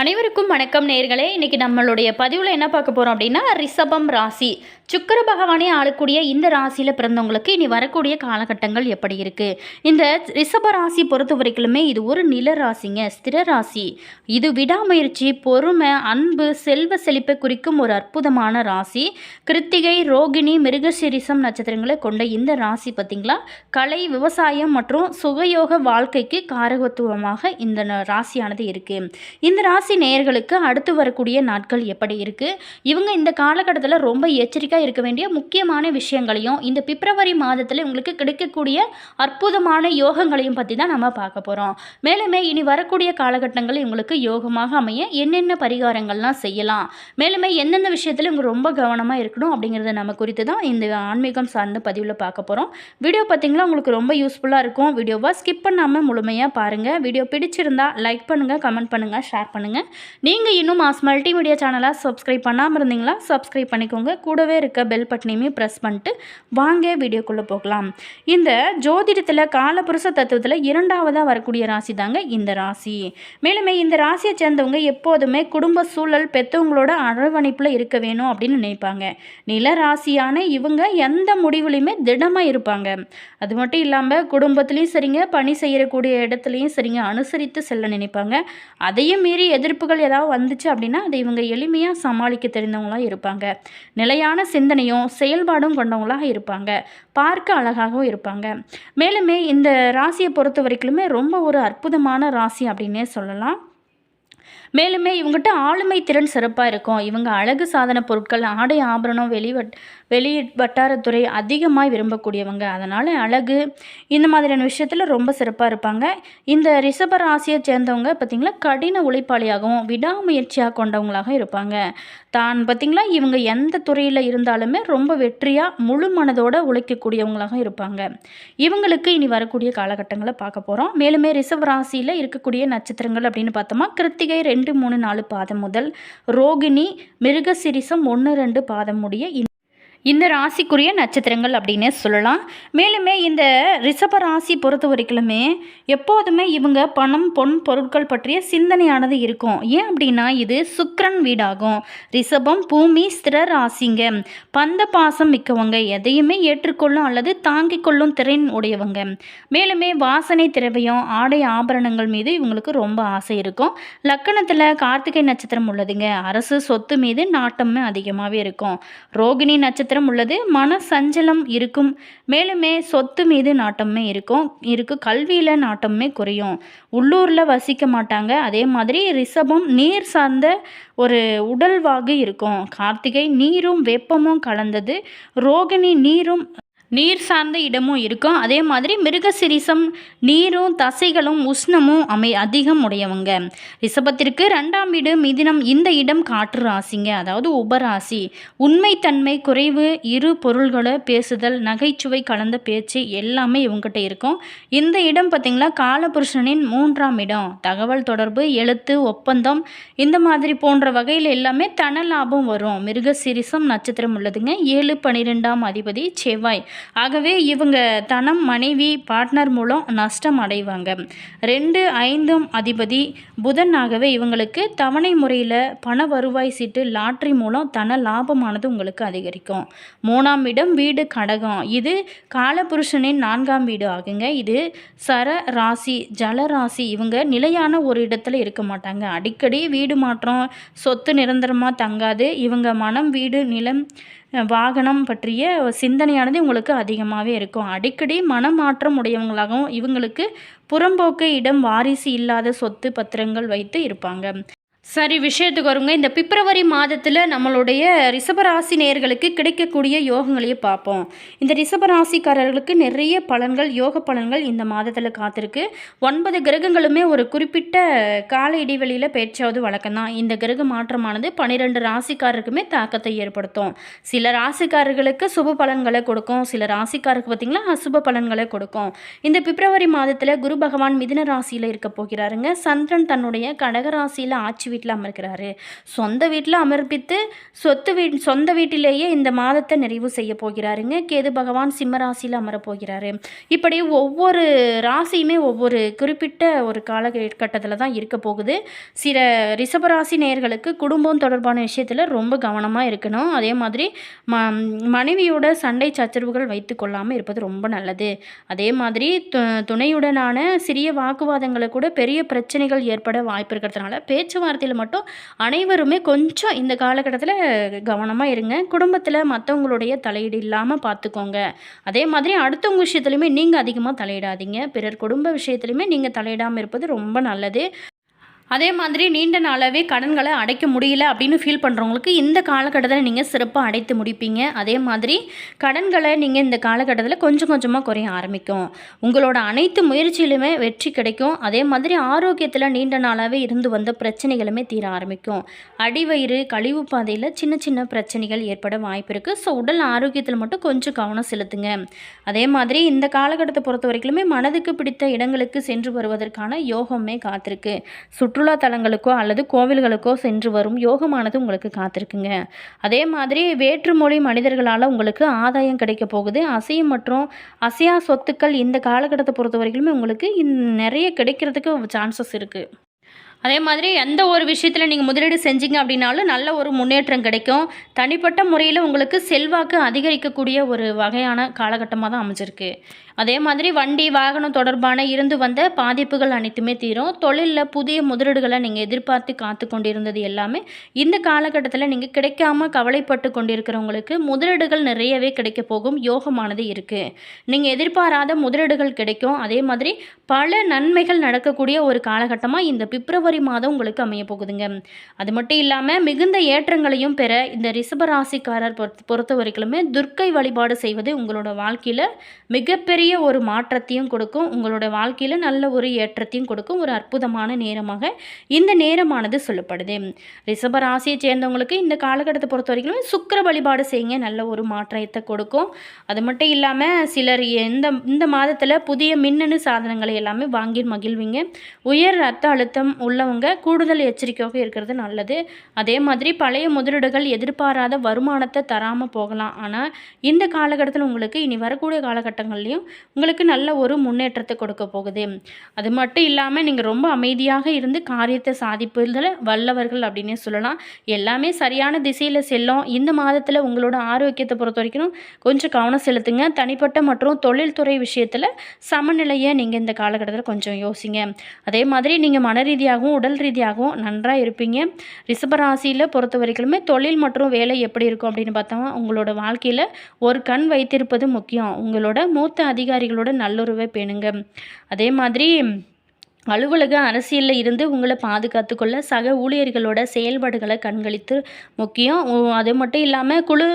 அனைவருக்கும் வணக்கம் நேயர்களே. இன்னைக்கு நம்மளுடைய பதிவில் என்ன பார்க்க போகிறோம் அப்படின்னா, ரிஷபம் ராசி. சுக்கிர பகவானே ஆளக்கூடிய இந்த ராசியில் பிறந்தவங்களுக்கு இனி வரக்கூடிய காலகட்டங்கள் எப்படி இருக்குது? இந்த ரிஷப ராசி பொறுத்த வரைக்குமே இது ஒரு நில ராசிங்க, ஸ்திர ராசி. இது விடாமுயற்சி, பொறுமை, அன்பு, செல்வ செழிப்பை குறிக்கும் ஒரு அற்புதமான ராசி. கிருத்திகை, ரோகிணி, மிருகசீரிசம் நட்சத்திரங்களை கொண்ட இந்த ராசி பார்த்திங்களா, கலை, விவசாயம் மற்றும் சுகயோக வாழ்க்கைக்கு காரகத்துவமாக இந்த ராசியானது இருக்குது. இந்த ராசி நேயர்களுக்கு அடுத்து வரக்கூடிய நாட்கள் எப்படி இருக்குது, இவங்க இந்த காலகட்டத்தில் ரொம்ப எச்சரிக்கையாக இருக்க வேண்டிய முக்கியமான விஷயங்களையும் இந்த பிப்ரவரி மாதத்தில் உங்களுக்கு கிடைக்கக்கூடிய அற்புதமான யோகங்களையும் பற்றி தான் நம்ம பார்க்க போகிறோம். மேலுமே இனி வரக்கூடிய காலகட்டங்கள் உங்களுக்கு யோகமாக அமைய என்னென்ன பரிகாரங்கள்லாம் செய்யலாம், மேலுமே எந்தெந்த விஷயத்தில் இவங்க ரொம்ப கவனமாக இருக்கணும் அப்படிங்கிறத நம்ம குறித்து தான் இந்த ஆன்மீகம் சார்ந்த பதிவில் பார்க்க போகிறோம். வீடியோ பார்த்திங்களா உங்களுக்கு ரொம்ப யூஸ்ஃபுல்லாக இருக்கும். வீடியோவை ஸ்கிப் பண்ணாமல் முழுமையாக பாருங்கள். வீடியோ பிடிச்சிருந்தா லைக் பண்ணுங்கள், கமெண்ட் பண்ணுங்கள், ஷேர் பண்ணுங்கள். நீங்கள் இன்னும் மாஸ் மல்டிமீடியா சேனலை சப்ஸ்கிரைப் பண்ணாமல் இருந்தீங்களா சப்ஸ்கிரைப் பண்ணிக்கோங்க. கூடவே இருக்க பெல் பட்டனையுமே ப்ரெஸ் பண்ணிட்டு வாங்க வீடியோக்குள்ளே போகலாம். இந்த ஜோதிடத்தில் காலபுருஷ தத்துவத்தில் இரண்டாவதாக வரக்கூடிய ராசி தாங்க இந்த ராசி. மேலுமே இந்த ராசியை சேர்ந்தவங்க எப்போதுமே குடும்ப சூழல், பெற்றவங்களோட அரவணைப்பில் இருக்க வேணும் அப்படின்னு நினைப்பாங்க. நில ராசியான இவங்க எந்த முடிவுலையுமே திடமாக இருப்பாங்க. அது மட்டும் இல்லாமல் குடும்பத்துலேயும் சரிங்க, பணி செய்யக்கூடிய இடத்துலையும் சரிங்க அனுசரித்து செல்ல நினைப்பாங்க. அதையும் மீறி எதிர்ப்புகள் ஏதாவது வந்துச்சு அப்படின்னா அதை இவங்க எளிமையாக சமாளிக்க தெரிந்தவங்களாக இருப்பாங்க. நிலையான சிந்தனையும் செயல்பாடும் கொண்டவங்களாக இருப்பாங்க. பார்க்க அழகாகவும் இருப்பாங்க. மேலுமே இந்த ராசியை பொறுத்த வரைக்குமே ரொம்ப ஒரு அற்புதமான ராசி அப்படின்னே சொல்லலாம். மேலுமே இவங்ககிட்ட ஆளுமை திறன் சிறப்பாக இருக்கும். இவங்க அழகு சாதன பொருட்கள், ஆடை ஆபரணம், வெளி வட்டாரத்துறை அதிகமாக விரும்பக்கூடியவங்க. அதனால் அழகு இந்த மாதிரியான விஷயத்தில் ரொம்ப சிறப்பாக இருப்பாங்க. இந்த ரிஷப ராசியை சேர்ந்தவங்க பார்த்திங்களா கடின உழைப்பாளியாகவும் விடாமுயற்சியாக கொண்டவங்களாக இருப்பாங்க. தான் பார்த்திங்களா இவங்க எந்த துறையில் இருந்தாலுமே ரொம்ப வெற்றியாக முழு மனதோடு உழைக்கக்கூடியவங்களாக இருப்பாங்க. இவங்களுக்கு இனி வரக்கூடிய காலகட்டங்களை பார்க்க போகிறோம். மேலுமே ரிஷப ராசியில் இருக்கக்கூடிய நட்சத்திரங்கள் அப்படின்னு பார்த்தோமா, கிருத்திகை 2, 3, 4 பாதம் முதல் ரோகிணி, மிருகசீரிசம் 1, 2 பாதம் முடிய இந்த ராசிக்குரிய நட்சத்திரங்கள் அப்படின்னே சொல்லலாம். மேலுமே இந்த ரிஷப ராசி பொறுத்த வரைக்குமே எப்போதுமே இவங்க பணம், பொன், பொருட்கள் பற்றிய சிந்தனையானது இருக்கும். ஏன் அப்படின்னா இது சுக்கிரன் வீடாகும். ரிஷபம் பூமி, ஸ்திர ராசிங்க. பந்த பாசம் மிக்கவங்க, எதையுமே ஏற்றுக்கொள்ளும் அல்லது தாங்கிக் கொள்ளும் திறன் உடையவங்க. மேலுமே வாசனை, திரவியம், ஆடை ஆபரணங்கள் மீது இவங்களுக்கு ரொம்ப ஆசை இருக்கும். லக்கணத்தில் கார்த்திகை நட்சத்திரம் உள்ளதுங்க. அரசு சொத்து மீது நாட்டமே அதிகமாகவே இருக்கும். ரோகிணி நட்சத்திரம் உள்ளது. மன சஞ்சலம் இருக்கும். மேலுமே சொத்து மீது நாட்டமே இருக்கும். கல்வியில் நாட்டமே குறையும். உள்ளூரில் வசிக்க மாட்டாங்க. அதே மாதிரி ரிஷபம் நீர் சார்ந்த ஒரு உடல்வாகு இருக்கும். கார்த்திகை நீரும் வெப்பமும் கலந்தது. ரோகிணி நீர் சார்ந்த இடமும் இருக்கும். அதே மாதிரி மிருகசீரிசம் நீரும் தசைகளும் உஷ்ணமும் அதிகம் உடையவங்க. ரிஷபத்திற்கு 2ஆம் வீடு மிதினம். இந்த இடம் காற்று ராசிங்க, அதாவது உபராசி. உண்மைத்தன்மை குறைவு, இரு பொருள்களை பேசுதல், நகைச்சுவை கலந்த பேச்சு எல்லாமே இவங்ககிட்ட இருக்கும். இந்த இடம் பார்த்திங்களா காலபுருஷனின் 3ஆம் இடம். தகவல் தொடர்பு, எழுத்து, ஒப்பந்தம் இந்த மாதிரி போன்ற வகையில் எல்லாமே தன லாபம் வரும். மிருகசீரிசம் நட்சத்திரம் உள்ளதுங்க. 7, 12ஆம் அதிபதி செவ்வாய். ஆகவே இவங்க தனம், மனைவி, பார்ட்னர் மூலம் நஷ்டம் அடைவாங்க. 2, 5ஆம் அதிபதி புதன். ஆகவே இவங்களுக்கு தவணை முறையில் பண வருவாய் சீட்டு, லாட்ரி மூலம் தன லாபமானது உங்களுக்கு அதிகரிக்கும். 3ஆம் இடம் வீடு கடகம். இது காலபுருஷனின் 4ஆம் வீடு ஆகுங்க. இது சர ராசி, ஜல ராசி. இவங்க நிலையான ஒரு இடத்துல இருக்க மாட்டாங்க. அடிக்கடி வீடு மாற்றம், சொத்து நிரந்தரமாக தங்காது. இவங்க மனம், வீடு, நிலம், வாகனம் பற்றிய சிந்தனையானது உங்களுக்கு அதிகமாகவே இருக்கும். அடிக்கடி மனமாற்றம் உடையவங்களாகவும் இவங்களுக்கு புறம்போக்கு இடம், வாரிசு இல்லாத சொத்து பத்திரங்கள் வைத்து இருப்பாங்க. சரி, விஷயத்துக்கு வருங்க. இந்த பிப்ரவரி மாதத்தில் நம்மளுடைய ரிஷபராசி நேயர்களுக்கு கிடைக்கக்கூடிய யோகங்களையே பார்ப்போம். இந்த ரிஷபராசிக்காரர்களுக்கு நிறைய பலன்கள், யோக பலன்கள் இந்த மாதத்தில் காத்திருக்கு. 9 கிரகங்களுமே ஒரு குறிப்பிட்ட கால இடைவெளியில் பேச்சாவது வழக்கம்தான். இந்த கிரக மாற்றமானது 12 ராசிக்காரருக்குமே தாக்கத்தை ஏற்படுத்தும். சில ராசிக்காரர்களுக்கு சுப பலன்களை கொடுக்கும், சில ராசிக்காரருக்கு பார்த்திங்களா அசுப பலன்களை கொடுக்கும். இந்த பிப்ரவரி மாதத்தில் குரு பகவான் மிதுன ராசியில் இருக்க போகிறாருங்க. சந்திரன் தன்னுடைய கடக ராசியில் ஆட்சி வீட்டில் அமர்கிறாரு. சொந்த வீட்டில் அமர்ப்பித்து சொந்த வீட்டிலேயே இந்த மாதத்தை நிறைவு செய்ய போகிறாருங்க. கேது பகவான் சிம்ம ராசியில் அமரப்போகிறாரு. இப்படி ஒவ்வொரு ராசியுமே ஒவ்வொரு குறிப்பிட்ட ஒரு காலகட்டத்தில் தான் இருக்க போகுது. சில ரிஷபராசி நேயர்களுக்கு குடும்பம் தொடர்பான விஷயத்தில் ரொம்ப கவனமாக இருக்கணும். அதே மாதிரி மனைவியோட சண்டை சச்சரவுகள் வைத்து கொள்ளாமல் இருப்பது ரொம்ப நல்லது. அதே மாதிரி துணையுடனான சிறிய வாக்குவாதங்களை கூட பெரிய பிரச்சனைகள் ஏற்பட வாய்ப்பு இருக்கிறதுனால பேச்சுவார்த்தையில் மட்டும் அனைவருமே கொஞ்சம் இந்த காலகட்டத்தில் கவனமாக இருங்க. குடும்பத்தில் மற்றவங்களுடைய தலையீடு இல்லாமல் பார்த்துக்கோங்க. அதே மாதிரி அடுத்தவங்க விஷயத்துலையுமே நீங்கள் அதிகமாக தலையிடாதீங்க. பிறர் குடும்ப விஷயத்துலையுமே நீங்கள் தலையிடாமல் இருப்பது ரொம்ப நல்லது. அதே மாதிரி நீண்ட நாளாகவே கடன்களை அடைக்க முடியல அப்படின்னு ஃபீல் பண்ணுறவங்களுக்கு இந்த காலகட்டத்தில் நீங்கள் சிறப்பாக அடைத்து முடிப்பீங்க. அதே மாதிரி கடன்களை நீங்கள் இந்த காலகட்டத்தில் கொஞ்சம் கொஞ்சமாக குறைய ஆரம்பிக்கும். உங்களோட அனைத்து முயற்சியிலுமே வெற்றி கிடைக்கும். அதே மாதிரி ஆரோக்கியத்தில் நீண்ட நாளாகவே இருந்து வந்த பிரச்சனைகளுமே தீர ஆரம்பிக்கும். அடிவயிறு கழிவு பாதையில் சின்ன சின்ன பிரச்சனைகள் ஏற்பட வாய்ப்பு இருக்குது. ஸோ உடல் ஆரோக்கியத்தில் மட்டும் கொஞ்சம் கவனம் செலுத்துங்க. அதே மாதிரி இந்த காலகட்டத்தை பொறுத்த வரைக்குமே மனதுக்கு பிடித்த இடங்களுக்கு சென்று வருவதற்கான யோகமே காத்திருக்கு. சுற்றுலா தலங்களுக்கோ அல்லது கோவில்களுக்கோ சென்று வரும் யோகமானது உங்களுக்கு காத்திருக்குங்க. அதே மாதிரி வேற்றுமொழி மனிதர்களால் உங்களுக்கு ஆதாயம் கிடைக்க போகுது. அசையும் மற்றும் அசையா சொத்துக்கள் இந்த காலகட்டத்தை பொறுத்த வரைக்குமே உங்களுக்கு நிறைய கிடைக்கிறதுக்கு சான்சஸ் இருக்குது. அதே மாதிரி எந்த ஒரு விஷயத்தில் நீங்கள் முதலீடு செஞ்சீங்க அப்படின்னாலும் நல்ல ஒரு முன்னேற்றம் கிடைக்கும். தனிப்பட்ட முறையில் உங்களுக்கு செல்வாக்கு அதிகரிக்கக்கூடிய ஒரு வகையான காலகட்டமாக தான் அமைஞ்சிருக்கு. அதே மாதிரி வண்டி வாகனம் தொடர்பான இருந்து வந்த பாதிப்புகள் அனைத்துமே தீரும். தொழிலில் புதிய முதலீடுகளை நீங்கள் எதிர்பார்த்து காத்து கொண்டிருந்தது எல்லாமே இந்த காலகட்டத்தில் நீங்கள் கிடைக்காம கவலைப்பட்டு கொண்டிருக்கிறவங்களுக்கு முதலீடுகள் நிறையவே கிடைக்க போகும் யோகமானது இருக்குது. நீங்கள் எதிர்பாராத முதலீடுகள் கிடைக்கும். அதே மாதிரி பல நன்மைகள் நடக்கக்கூடிய ஒரு காலகட்டமாக இந்த பிப்ரவரி மாதம் உங்களுக்கு அமைய போகுதுங்க. அது மட்டும் இல்லாமல் மிகுந்த ஏற்றங்களையும் பெற இந்த ரிஷபராசிக்காரர் பொறுத்த வரைக்குமே துர்க்கை வழிபாடு செய்வது உங்களோட வாழ்க்கையில் மிகப்பெரிய ஒரு மாற்றத்தையும் கொடுக்கும். உங்களோட வாழ்க்கையில் நல்ல ஒரு ஏற்றத்தையும் கொடுக்கும். ஒரு அற்புதமான நேரமாக இந்த நேரமானது சொல்லப்படுது. ரிஷபராசியை சேர்ந்தவங்களுக்கு இந்த காலகட்டத்தை பொறுத்த வரைக்கும் சுக்கிர வழிபாடு செய்யுங்க. நல்ல ஒரு மாற்றத்தை கொடுக்கும். அது மட்டும் இல்லாமல் சிலர் இந்த மாதத்தில் புதிய மின்னணு சாதனங்களை எல்லாமே வாங்கி மகிழ்வீங்க. உயர் ரத்த அழுத்தம் உள்ளவங்க கூடுதல் எச்சரிக்கையாக இருக்கிறது நல்லது. அதே மாதிரி பழைய முதலீடுகள் எதிர்பாராத வருமானத்தை தராமல் போகலாம். ஆனால் இந்த காலகட்டத்தில் உங்களுக்கு இனி வரக்கூடிய காலகட்டங்கள்லையும் உங்களுக்கு நல்ல ஒரு முன்னேற்றத்தை கொடுக்க போகுது. அது மட்டும் இல்லாமல் நீங்கள் ரொம்ப அமைதியாக இருந்து காரியத்தை சாதிப்பதில் வல்லவர்கள் அப்படின்னே சொல்லலாம். எல்லாமே சரியான திசையில் செல்லும். இந்த மாதத்தில் உங்களோட ஆரோக்கியத்தை பொறுத்த வரைக்கும் கொஞ்சம் கவனம் செலுத்துங்க. தனிப்பட்ட மற்றும் தொழில்துறை விஷயத்தில் சமநிலையை நீங்கள் இந்த காலகட்டத்தில் கொஞ்சம் யோசிங்க. அதே மாதிரி நீங்கள் மன ரீதியாகவும் உடல் ரீதியாகவும் நன்றாக இருப்பீங்க. ரிஷபராசியில் பொறுத்த வரைக்குமே தொழில் மற்றும் வேலை எப்படி இருக்கும் அப்படின்னு பார்த்தோம். உங்களோட வாழ்க்கையில் ஒரு கண் வைத்திருப்பது முக்கியம். உங்களோட மூத்த அதிகாரிகளோட நல்லுறவை பேணுங்க. அதே மாதிரி அலுவலக அரசியலில் இருந்து உங்களை பாதுகாத்து கொள்ள சக ஊழியர்களோட செயல்பாடுகளை கண்களித்து முக்கியம். அது மட்டும் இல்லாமல் குழு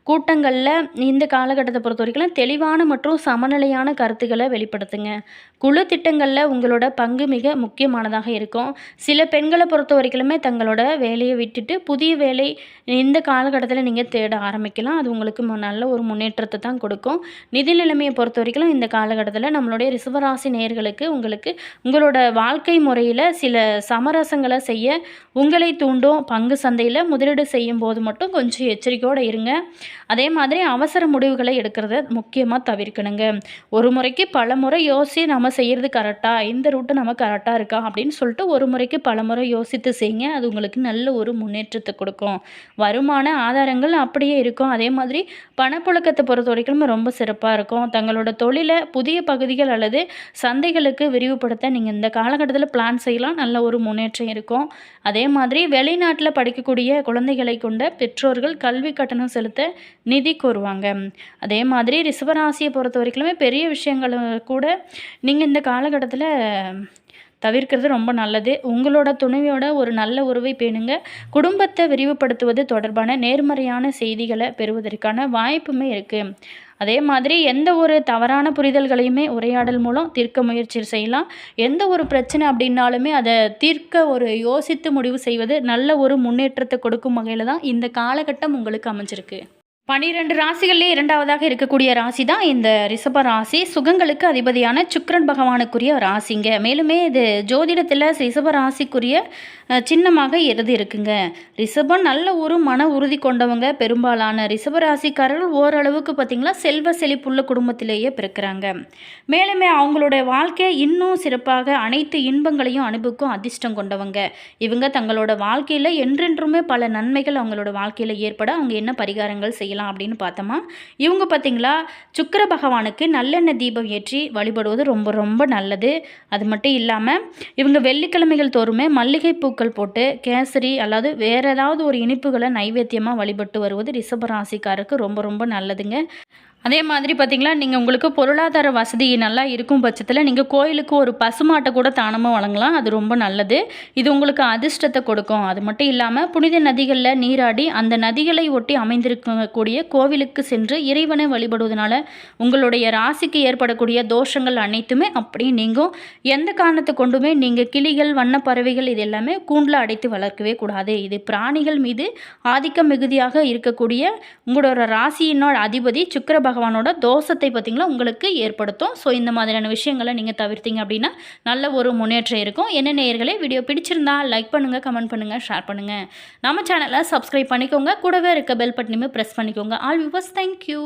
கூட்டங்களில் இந்த காலகட்டத்தை பொறுத்த வரைக்கும் தெளிவான மற்றும் சமநிலையான கருத்துக்களை வெளிப்படுத்துங்க. குழு திட்டங்களில் உங்களோட பங்கு மிக முக்கியமானதாக இருக்கும். சில பெண்களை பொறுத்த வரைக்குமே தங்களோட வேலையை விட்டுட்டு புதிய வேலை இந்த காலகட்டத்தில் நீங்கள் தேட ஆரம்பிக்கலாம். அது உங்களுக்கு நல்ல ஒரு முன்னேற்றத்தை தான் கொடுக்கும். நிதி நிலைமையை பொறுத்த வரைக்கும் இந்த காலகட்டத்தில் நம்மளுடைய ரிஷபராசி நேயர்களுக்கு உங்களோட வாழ்க்கை முறையில் சில சமரசங்களை செய்ய உங்களை தூண்டும். பங்கு சந்தையில் முதலீடு செய்யும் போது மட்டும் கொஞ்சம் எச்சரிக்கையோடு இருங்க. அதே மாதிரி அவசர முடிவுகளை எடுக்கிறத முக்கியமாக தவிர்க்கணுங்க. ஒரு முறைக்கு பல முறை யோசித்து நம்ம செய்கிறது கரெக்டாக, இந்த ரூட்டு நம்ம கரெக்டாக இருக்கா அப்படின்னு சொல்லிட்டு ஒரு முறைக்கு பல முறை யோசித்து செய்யுங்க. அது உங்களுக்கு நல்ல ஒரு முன்னேற்றத்தை கொடுக்கும். வருமான ஆதாரங்கள் அப்படியே இருக்கும். அதே மாதிரி பணப்புழக்கத்தை பொறுத்த வரைக்கும் ரொம்ப சிறப்பாக இருக்கும். தங்களோட தொழிலை புதிய பகுதிகள் அல்லது சந்தைகளுக்கு விரிவுபடுத்த நீங்கள் இந்த காலகட்டத்தில் பிளான் செய்யலாம். நல்ல ஒரு முன்னேற்றம் இருக்கும். அதே மாதிரி வெளிநாட்டில் படிக்கக்கூடிய குழந்தைகளை கொண்ட பெற்றோர்கள் கல்வி கட்டணம் செலுத்த நிதி கோருவாங்க. அதே மாதிரி ரிஷபராசியை பொறுத்த வரைக்குமே பெரிய விஷயங்கள் கூட நீங்கள் இந்த காலகட்டத்தில் தவிர்க்கிறது ரொம்ப நல்லது. உங்களோட துணையோட ஒரு நல்ல உறவை பேணுங்க. குடும்பத்தை விரிவுபடுத்துவது தொடர்பான நேர்மறையான செய்திகளை பெறுவதற்கான வாய்ப்புமே இருக்குது. அதே மாதிரி எந்த ஒரு தவறான புரிதல்களையுமே உரையாடல் மூலம் தீர்க்க முயற்சி செய்யலாம். எந்த ஒரு பிரச்சனை அப்படின்னாலுமே அதை தீர்க்க ஒரு யோசித்து முடிவு செய்வது நல்ல ஒரு முன்னேற்றத்தை கொடுக்கும் வகையில் தான் இந்த காலகட்டம் உங்களுக்கு அமைஞ்சிருக்கு. 12 ராசிகளிலே இரண்டாவதாக இருக்கக்கூடிய ராசி தான் இந்த ரிஷப ராசி. சுகங்களுக்கு அதிபதியான சுக்கிரன் பகவானுக்குரிய ராசிங்க. மேலுமே இது ஜோதிடத்தில் ரிஷப ராசிக்குரிய சின்னமாக எது இருக்குங்க. ரிஷபம் நல்ல ஒரு மன உறுதி கொண்டவங்க. பெரும்பாலான ரிஷபராசிக்காரர்கள் ஓரளவுக்கு பார்த்திங்களா செல்வ செழிப்புள்ள குடும்பத்திலேயே பிறக்கிறாங்க. மேலுமே அவங்களுடைய வாழ்க்கையை இன்னும் சிறப்பாக அனைத்து இன்பங்களையும் அனுபவிக்கும் அதிர்ஷ்டம் கொண்டவங்க. இவங்க தங்களோட வாழ்க்கையில் என்றென்றுமே பல நன்மைகள் அவங்களோட வாழ்க்கையில் ஏற்பட அவங்க என்ன பரிகாரங்கள் செய்யலாம் அப்படின்னு பார்த்தோமா, இவங்க பார்த்திங்களா சுக்கிர பகவானுக்கு நல்லெண்ணெய் தீபம் ஏற்றி வழிபடுவது ரொம்ப ரொம்ப நல்லது. அது மட்டும் இல்லாமல் இவங்க வெள்ளிக்கிழமைகள் தோறுமே மல்லிகை பூக்கள் போட்டு கேசரி அல்லது வேறு ஏதாவது ஒரு இனிப்புகளை நைவேத்தியமாக வழிபட்டு வருவது ரிஷபராசிக்காருக்கு ரொம்ப ரொம்ப நல்லதுங்க. அதே மாதிரி பார்த்திங்களா, நீங்கள் உங்களுக்கு பொருளாதார வசதி நல்லா இருக்கும் பட்சத்தில் நீங்கள் கோயிலுக்கு ஒரு பசுமாட்டை கூட தானமாக வழங்கலாம். அது ரொம்ப நல்லது. இது உங்களுக்கு அதிர்ஷ்டத்தை கொடுக்கும். அது மட்டும் இல்லாமல் புனித நதிகளில் நீராடி அந்த நதிகளை ஒட்டி அமைந்திருக்கக்கூடிய கோவிலுக்கு சென்று இறைவனை வழிபடுவதனால உங்களுடைய ராசிக்கு ஏற்படக்கூடிய தோஷங்கள் அனைத்துமே அப்படியே நீங்கும். எந்த காரணத்தை கொண்டுமே நீங்கள் கிளிகள் வண்ணப்பறவைகள் இது எல்லாமே கூண்டில் அடைத்து வளர்க்கவே கூடாது. இது பிராணிகள் மீது ஆதிக்கம் மிகுதியாக இருக்கக்கூடிய உங்களோட ராசியினோட அதிபதி சுக்கிர பகவானோட தோஷத்தை பார்த்திங்களா உங்களுக்கு ஏற்படுத்தும். ஸோ இந்த மாதிரியான விஷயங்களை நீங்கள் தவிர்த்தீங்க அப்படின்னா நல்ல ஒரு முன்னேற்றம் இருக்கும். என்ன நேயர்களே, வீடியோ பிடிச்சிருந்தா லைக் பண்ணுங்கள், கமெண்ட் பண்ணுங்கள், ஷேர் பண்ணுங்கள். நம்ம சேனலை சப்ஸ்கிரைப் பண்ணிக்கோங்க. கூடவே இருக்க பெல் பட்டனையுமே ப்ரெஸ் பண்ணிக்கோங்க. All viewers, thank you.